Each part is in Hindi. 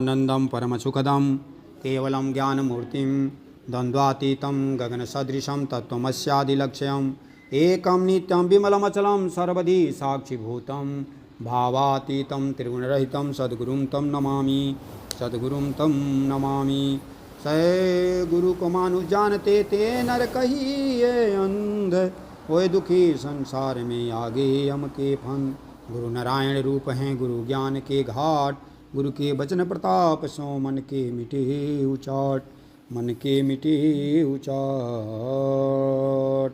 आनंदं परमसुखदं केवलं ज्ञानमूर्तिं द्वन्द्वातीतं गगनसदृशं तत्त्वमस्यादिलक्ष्यम् एकं नित्यं विमलमचलं सर्वदि साक्षिभूतं भावातीतं त्रिगुणरहितं सद्गुरुं तं नमामि स गुरु को मानुष जानते ते नर कहिए अंध होए दुखी संसार में आगे हम के फंद। गुरु नारायण रूप हैं गुरु ज्ञान के घाट, गुरु के वचन प्रताप सो मन के मिटे उचाट, मन के मिटे उचाट।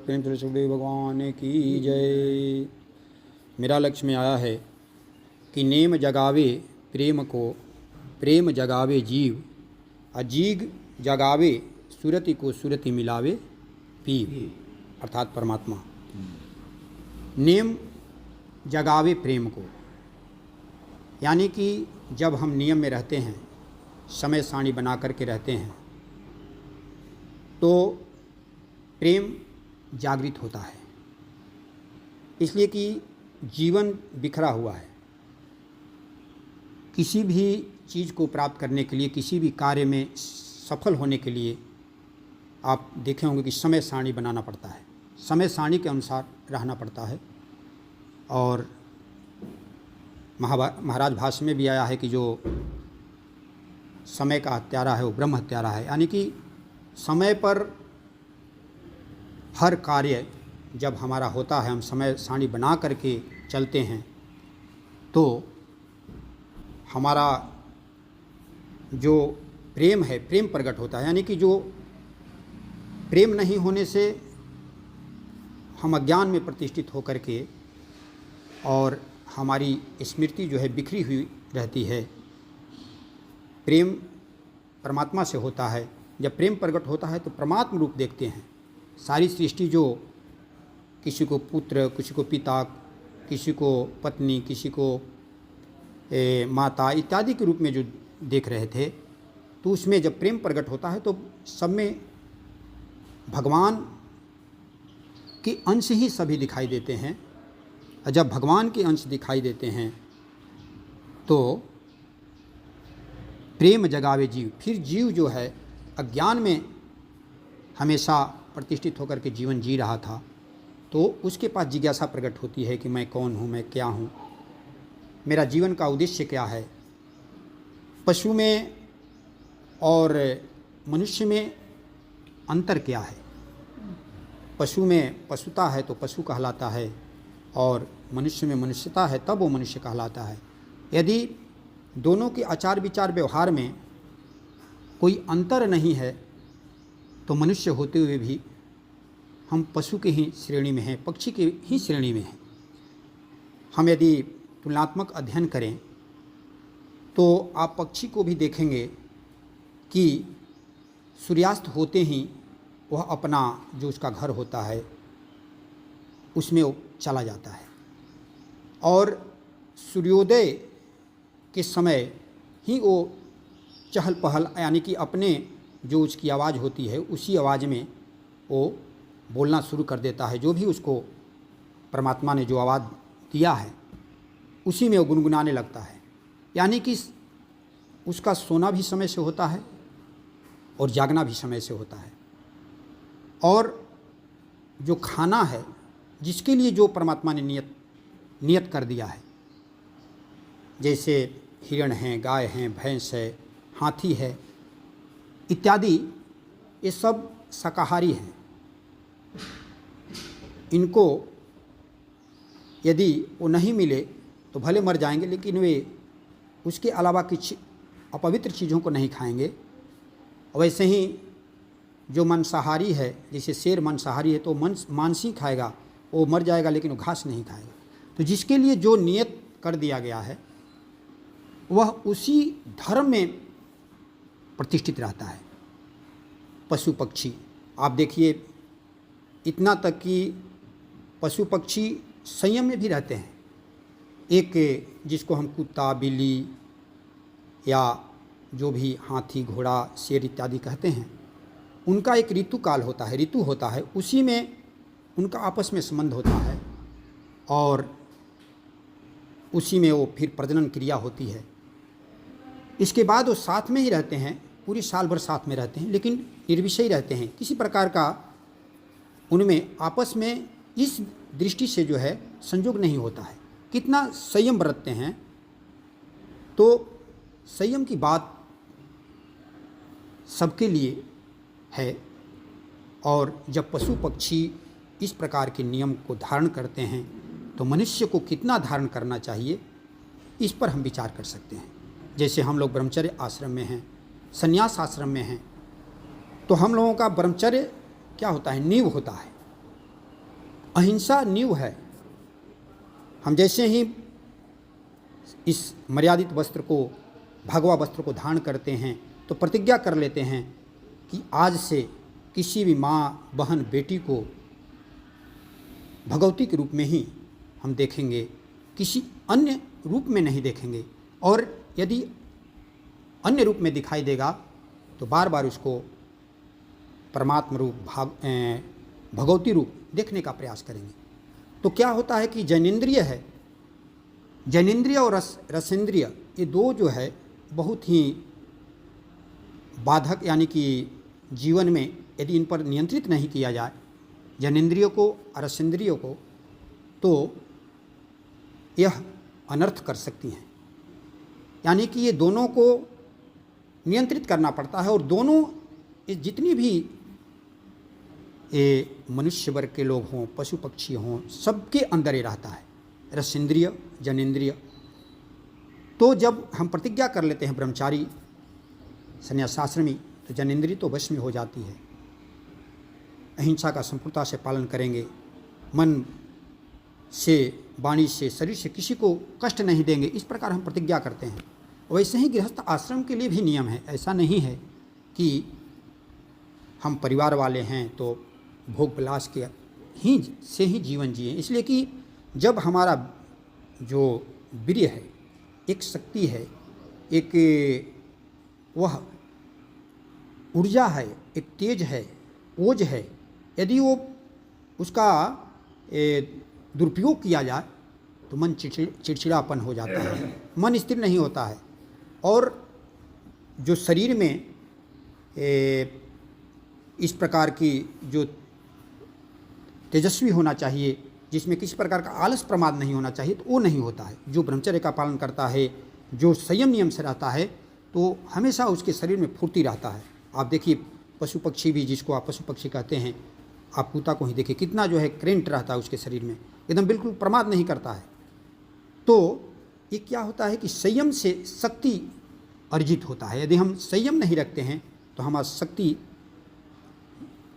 प्रेम से सुखदेव भगवान की जय। मेरा लक्ष्य में आया है कि नेम जगावे प्रेम को, प्रेम जगावे जीव, अजीग जगावे सुरति को, सुरति मिलावे पीव, अर्थात परमात्मा। नेम जगावे प्रेम को, यानी कि जब हम नियम में रहते हैं, समय सारणी बना करके रहते हैं, तो प्रेम जागृत होता है। इसलिए कि जीवन बिखरा हुआ है। किसी भी चीज़ को प्राप्त करने के लिए, किसी भी कार्य में सफल होने के लिए आप देखे होंगे कि समय सारणी बनाना पड़ता है, समय सारणी के अनुसार रहना पड़ता है। और महाराज भाष्य में भी आया है कि जो समय का हत्यारा है वो ब्रह्म हत्यारा है। यानी कि समय पर हर कार्य जब हमारा होता है, हम समय सारणी बना करके चलते हैं, तो हमारा जो प्रेम है, प्रेम प्रकट होता है। यानी कि जो प्रेम नहीं होने से हम अज्ञान में प्रतिष्ठित होकर के और हमारी स्मृति जो है बिखरी हुई रहती है। प्रेम परमात्मा से होता है। जब प्रेम प्रकट होता है तो परमात्मा रूप देखते हैं। सारी सृष्टि जो किसी को पुत्र, किसी को पिता, किसी को पत्नी, किसी को माता इत्यादि के रूप में जो देख रहे थे, तो उसमें जब प्रेम प्रकट होता है तो सब में भगवान के अंश ही सभी दिखाई देते हैं। और जब भगवान के अंश दिखाई देते हैं तो प्रेम जगावे जीव। फिर जीव जो है अज्ञान में हमेशा प्रतिष्ठित होकर के जीवन जी रहा था, तो उसके पास जिज्ञासा प्रकट होती है कि मैं कौन हूँ, मैं क्या हूँ, मेरा जीवन का उद्देश्य क्या है। पशु में और मनुष्य में अंतर क्या है? पशु में पशुता है तो पशु कहलाता है, और मनुष्य में मनुष्यता है तब वो मनुष्य कहलाता है। यदि दोनों के आचार विचार व्यवहार में कोई अंतर नहीं है तो मनुष्य होते हुए भी हम पशु के ही श्रेणी में हैं, पक्षी के ही श्रेणी में हैं। हम यदि तुलनात्मक अध्ययन करें तो आप पक्षी को भी देखेंगे कि सूर्यास्त होते ही वह अपना जो उसका घर होता है उसमें वो चला जाता है, और सूर्योदय के समय ही वो चहल पहल, यानी कि अपने जो उसकी आवाज़ होती है उसी आवाज़ में वो बोलना शुरू कर देता है। जो भी उसको परमात्मा ने जो आवाज़ दिया है उसी में वो गुनगुनाने लगता है। यानी कि उसका सोना भी समय से होता है और जागना भी समय से होता है। और जो खाना है, जिसके लिए जो परमात्मा ने नियत कर दिया है, जैसे हिरण हैं, गाय हैं, भैंस है, हाथी है इत्यादि, ये सब शाकाहारी हैं। इनको यदि वो नहीं मिले तो भले मर जाएंगे, लेकिन वे उसके अलावा कुछ अपवित्र चीज़ों को नहीं खाएंगे। वैसे ही जो मांसाहारी है, जैसे शेर मांसाहारी है तो मांस ही खाएगा, वो मर जाएगा लेकिन वो घास नहीं खाएगा। तो जिसके लिए जो नियत कर दिया गया है वह उसी धर्म में प्रतिष्ठित रहता है। पशु पक्षी आप देखिए, इतना तक कि पशु पक्षी संयम में भी रहते हैं। एक जिसको हम कुत्ता, बिल्ली या जो भी हाथी, घोड़ा, शेर इत्यादि कहते हैं, उनका एक ऋतु काल होता है, ऋतु होता है, उसी में उनका आपस में संबंध होता है और उसी में वो फिर प्रजनन क्रिया होती है। इसके बाद वो साथ में ही रहते हैं, पूरी साल भर साथ में रहते हैं, लेकिन निर्विषय रहते हैं, किसी प्रकार का उनमें आपस में इस दृष्टि से जो है संयोग नहीं होता है। कितना संयम बरतते हैं। तो संयम की बात सबके लिए है, और जब पशु पक्षी इस प्रकार के नियम को धारण करते हैं तो मनुष्य को कितना धारण करना चाहिए, इस पर हम विचार कर सकते हैं। जैसे हम लोग ब्रह्मचर्य आश्रम में हैं, संन्यास आश्रम में हैं, तो हम लोगों का ब्रह्मचर्य क्या होता है, नींव होता है, अहिंसा नींव है। हम जैसे ही इस मर्यादित वस्त्र को, भगवा वस्त्र को धारण करते हैं तो प्रतिज्ञा कर लेते हैं कि आज से किसी भी माँ, बहन, बेटी को भगवती के रूप में ही हम देखेंगे, किसी अन्य रूप में नहीं देखेंगे, और यदि अन्य रूप में दिखाई देगा तो बार बार उसको परमात्मा रूप, भगवती रूप देखने का प्रयास करेंगे। तो क्या होता है कि जैनेंद्रिय है, जैनेंद्रिय और रसेंद्रिय, ये दो जो है बहुत ही बाधक, यानी कि जीवन में यदि इन पर नियंत्रित नहीं किया जाए, जैनेंद्रियों को और रसेंद्रियों को, तो यह अनर्थ कर सकती हैं। यानी कि ये दोनों को नियंत्रित करना पड़ता है, और दोनों जितनी भी ये मनुष्य वर्ग के लोग हों, पशु पक्षी हों, सबके अंदर ये रहता है, रसेंद्रिय, जनेंद्रिय। तो जब हम प्रतिज्ञा कर लेते हैं ब्रह्मचारी, संन्यासाश्रमी, तो जनेंद्रिय तो वश में हो जाती है। अहिंसा का संपूर्णता से पालन करेंगे, मन से, वाणी से, शरीर से किसी को कष्ट नहीं देंगे, इस प्रकार हम प्रतिज्ञा करते हैं। वैसे ही गृहस्थ आश्रम के लिए भी नियम है। ऐसा नहीं है कि हम परिवार वाले हैं तो भोग विलास के ही जीवन जिए, इसलिए कि जब हमारा जो वीर्य है, एक शक्ति है, एक वह ऊर्जा है, एक तेज है, ओज है, यदि वो उसका दुरुपयोग किया जाए तो मन चिड़चिड़ापन हो जाता है, मन स्थिर नहीं होता है, और जो शरीर में इस प्रकार की जो तेजस्वी होना चाहिए, जिसमें किसी प्रकार का आलस प्रमाद नहीं होना चाहिए, तो वो नहीं होता है। जो ब्रह्मचर्य का पालन करता है, जो संयम नियम से रहता है, तो हमेशा उसके शरीर में फुर्ती रहता है। आप देखिए पशु पक्षी भी, जिसको आप पशु पक्षी कहते हैं, आप कुत्ता को ही देखिए, कितना जो है करेंट रहता है उसके शरीर में, एकदम बिल्कुल प्रमाद नहीं करता है। तो ये क्या होता है कि संयम से शक्ति अर्जित होता है। यदि हम संयम नहीं रखते हैं तो हमारी शक्ति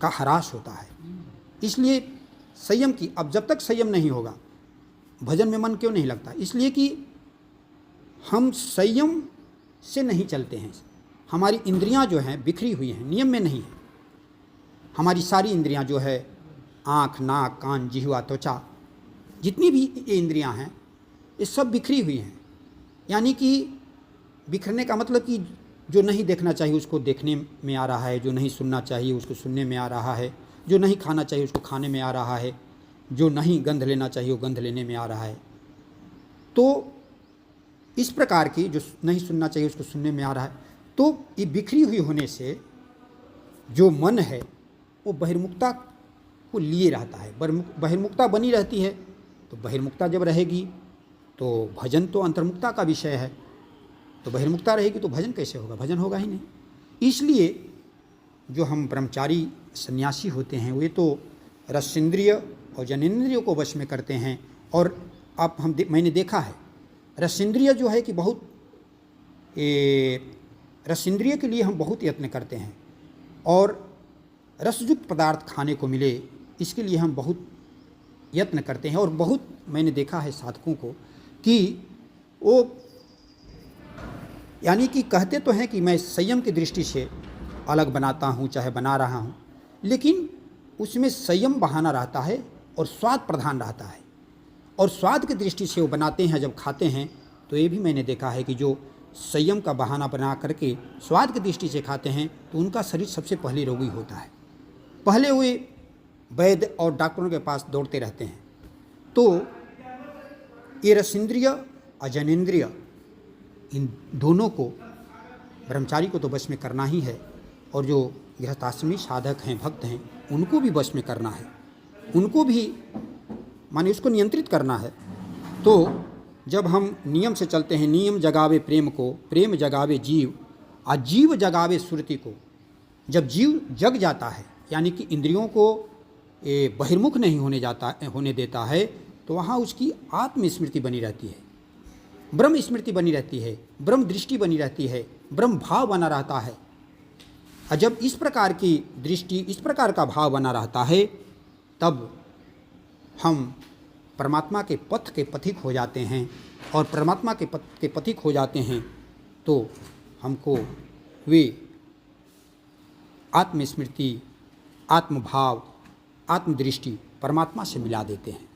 का ह्रास होता है। इसलिए संयम की, अब जब तक संयम नहीं होगा, भजन में मन क्यों नहीं लगता, इसलिए कि हम संयम से नहीं चलते हैं। हमारी इंद्रियां जो हैं बिखरी हुई हैं, नियम में नहीं है। हमारी सारी इंद्रियां जो है, आँख, नाक, कान, जिह्वा, त्वचा, जितनी भी ये इंद्रियां हैं, ये सब बिखरी हुई हैं। यानी कि बिखरने का मतलब कि जो नहीं देखना चाहिए उसको देखने में आ रहा है, जो नहीं सुनना चाहिए उसको सुनने में आ रहा है, जो नहीं खाना चाहिए उसको खाने में आ रहा है, जो नहीं गंध लेना चाहिए वो गंध लेने में आ रहा है। तो इस प्रकार की, जो नहीं सुनना चाहिए उसको सुनने में आ रहा है। तो ये बिखरी हुई होने से जो मन है वो बहिर्मुखता को लिए रहता है, बहिर्मुखता बनी रहती है। तो बहिर्मुखता जब रहेगी तो भजन तो अंतर्मुखता का विषय है, तो बहिर्मुखता रहेगी तो भजन कैसे होगा, भजन होगा ही नहीं। इसलिए जो हम ब्रह्मचारी सन्यासी होते हैं वे तो रसेंद्रिय और जनेंद्रिय को वश में करते हैं। और मैंने देखा है रसेंद्रिय जो है कि बहुत, रसेंद्रिय के लिए हम बहुत यत्न करते हैं, और रसयुक्त पदार्थ खाने को मिले इसके लिए हम बहुत यत्न करते हैं। और बहुत मैंने देखा है साधकों को कि वो, यानी कि कहते तो हैं कि मैं संयम की दृष्टि से अलग बनाता हूँ, चाहे बना रहा हूँ, लेकिन उसमें संयम बहाना रहता है और स्वाद प्रधान रहता है। और स्वाद की दृष्टि से वो बनाते हैं, जब खाते हैं तो ये भी मैंने देखा है कि जो संयम का बहाना बना करके स्वाद की दृष्टि से खाते हैं तो उनका शरीर सबसे पहले रोगी होता है। पहले वे वैद्य और डॉक्टरों के पास दौड़ते रहते हैं। तो ये रसेंद्रिय और जनेंद्रिय, इन दोनों को ब्रह्मचारी को तो वश में करना ही है, और जो गृहस्थाश्रमी साधक हैं, भक्त हैं, उनको भी वश में करना है, उनको भी माने उसको नियंत्रित करना है। तो जब हम नियम से चलते हैं, नियम जगावे प्रेम को, प्रेम जगावे जीव, और जीव जगावे सुरति को। जब जीव जग जाता है, यानी कि इंद्रियों को बहिर्मुख नहीं होने देता है, तो वहाँ उसकी आत्मस्मृति बनी रहती है, ब्रह्म स्मृति बनी रहती है, ब्रह्म दृष्टि बनी रहती है, ब्रह्म भाव बना रहता है। और जब इस प्रकार की दृष्टि, इस प्रकार का भाव बना रहता है, तब हम परमात्मा के पथ के पथिक हो जाते हैं। और परमात्मा के पथ के पथिक हो जाते हैं तो हमको वे आत्मस्मृति, आत्मभाव, आत्मदृष्टि परमात्मा से मिला देते हैं।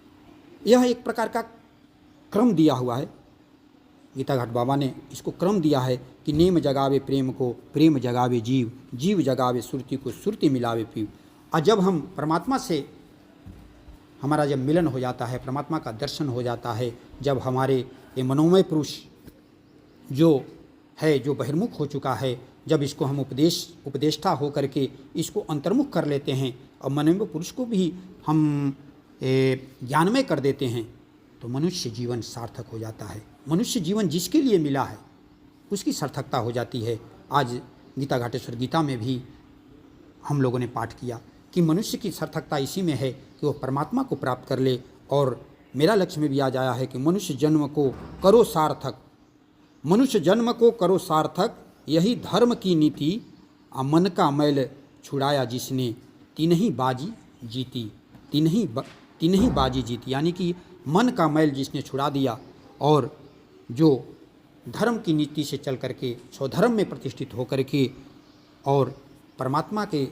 यह एक प्रकार का क्रम दिया हुआ है, गीता घाट बाबा ने इसको क्रम दिया है कि नेम जगावे प्रेम को, प्रेम जगावे जीव, जीव जगावे सुरति को, सुरति मिलावे पीव। और जब हम परमात्मा से हमारा जब मिलन हो जाता है, परमात्मा का दर्शन हो जाता है, जब हमारे ये मनोमय पुरुष जो है, जो बहिर्मुख हो चुका है, जब इसको हम उपदेष्टा हो करके इसको अंतर्मुख कर लेते हैं और मनोमय पुरुष को भी हम ज्ञानमय कर देते हैं, तो मनुष्य जीवन सार्थक हो जाता है। मनुष्य जीवन जिसके लिए मिला है उसकी सार्थकता हो जाती है। आज गीता घाटेश्वर गीता में भी हम लोगों ने पाठ किया कि मनुष्य की सार्थकता इसी में है कि वह परमात्मा को प्राप्त कर ले। और मेरा लक्ष्य में भी आज आया है कि मनुष्य जन्म को करो सार्थक, मनुष्य जन्म को करो सार्थक, यही धर्म की नीति। मन का मैल छुड़ाया जिसने, तीनही बाजी जीती, तीनही बाजी जीती। यानी कि मन का मैल जिसने छुड़ा दिया और जो धर्म की नीति से चल करके स्वधर्म में प्रतिष्ठित होकर के और परमात्मा के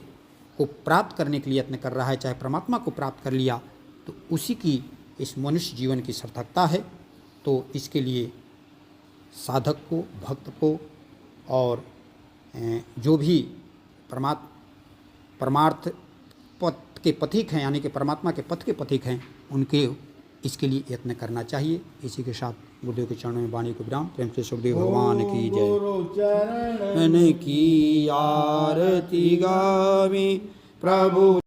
को प्राप्त करने के लिए यत्न कर रहा है, चाहे परमात्मा को प्राप्त कर लिया, तो उसी की इस मनुष्य जीवन की सार्थकता है। तो इसके लिए साधक को, भक्त को और जो भी परमार्थ पथ के पथिक हैं, यानी कि परमात्मा के पथ के पथिक हैं, उनके इसके लिए यत्न करना चाहिए। इसी के साथ गुरुदेव के चरणों में वाणी को विराम। प्रेम से सुखदेव भगवान की जय। मन की आरती गावे प्रभु